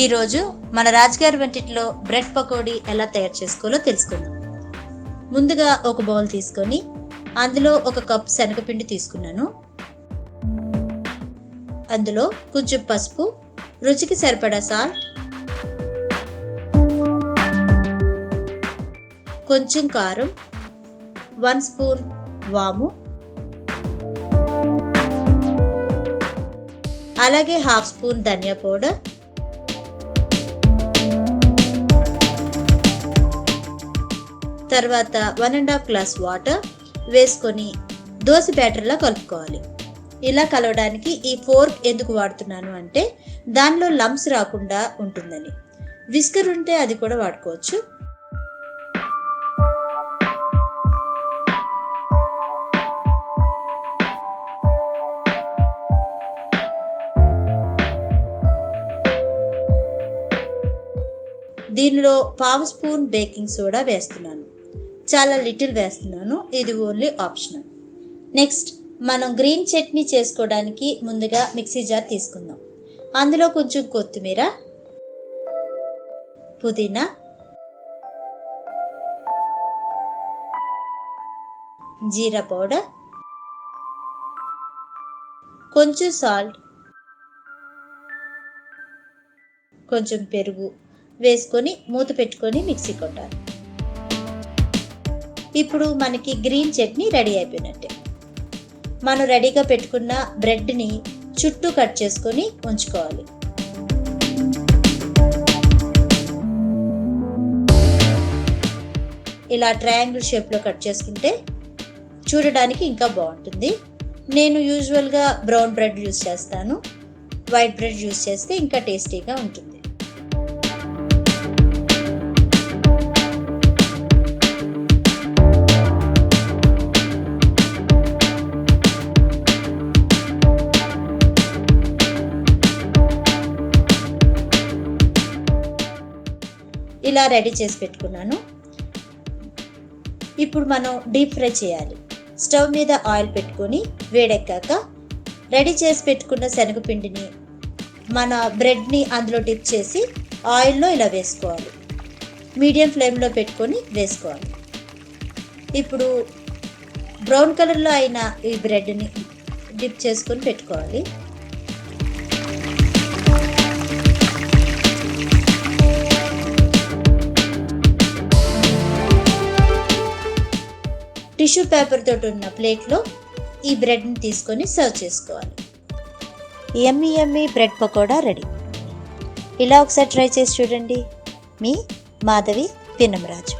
ఈరోజు మన రాజుగారి వంటింట్లో బ్రెడ్ పకోడీ ఎలా తయారు చేసుకోవాలో తెలుసుకుందాం. ముందుగా ఒక బౌల్ తీసుకొని అందులో ఒక కప్ శనగపిండి తీసుకున్నాను. అందులో కొంచెం పసుపు, రుచికి సరిపడా సాల్ట్, కొంచెం కారం, 1 స్పూన్ వాము, అలాగే 1/2 స్పూన్ ధనియా పౌడర్, తర్వాత 1.5 గ్లాస్ వాటర్ వేసుకొని దోశ బ్యాటర్లా కలుపుకోవాలి. ఇలా కలవడానికి ఈ ఫోర్క్ ఎందుకు వాడుతున్నాను అంటే దానిలో లంప్స్ రాకుండా ఉంటుందని. విస్కర్ ఉంటే అది కూడా వాడుకోవచ్చు. దీనిలో 1/2 స్పూన్ బేకింగ్ సోడా వేస్తున్నాను. చాలా లిటిల్ వేస్తున్నాను, ఇది ఓన్లీ ఆప్షనల్. నెక్స్ట్ మనం గ్రీన్ చట్నీ చేసుకోవడానికి ముందుగా మిక్సీ జార్ తీసుకుందాం. అందులో కొంచెం కొత్తిమీర, పుదీనా, జీరా పౌడర్, కొంచెం సాల్ట్, కొంచెం పెరుగు వేసుకొని మూత పెట్టుకొని మిక్సీ కొట్టాలి. ఇప్పుడు మనకి గ్రీన్ చట్నీ రెడీ అయిపోయినట్టే. మనం రెడీగా పెట్టుకున్న బ్రెడ్ని చుట్టూ కట్ చేసుకొని ఉంచుకోవాలి. ఇలా ట్రయాంగిల్ షేప్లో కట్ చేసుకుంటే చూడడానికి ఇంకా బాగుంటుంది. నేను యూజువల్గా బ్రౌన్ బ్రెడ్ యూస్ చేస్తాను. వైట్ బ్రెడ్ యూస్ చేస్తే ఇంకా టేస్టీగా ఉంటుంది. ఇలా రెడీ చేసి పెట్టుకున్నాను. ఇప్పుడు మనం డీప్ ఫ్రై చేయాలి. స్టవ్ మీద ఆయిల్ పెట్టుకొని వేడెక్కాక రెడీ చేసి పెట్టుకున్న శనగపిండిని మన బ్రెడ్ని అందులో డిప్ చేసి ఆయిల్లో ఇలా వేసుకోవాలి. మీడియం ఫ్లేమ్లో పెట్టుకొని వేసుకోవాలి. ఇప్పుడు బ్రౌన్ కలర్లో అయిన ఈ బ్రెడ్ని డిప్ చేసుకొని పెట్టుకోవాలి. టిష్యూ పేపర్ తోటి ఉన్న ప్లేట్లో ఈ బ్రెడ్ని తీసుకొని సర్వ్ చేసుకోవాలి. యమ్మీ యమ్మీ బ్రెడ్ పకోడా రెడీ. ఇలా ఒకసారి ట్రై చేసి చూడండి. మీ మాధవి, పిన్నమరాజు.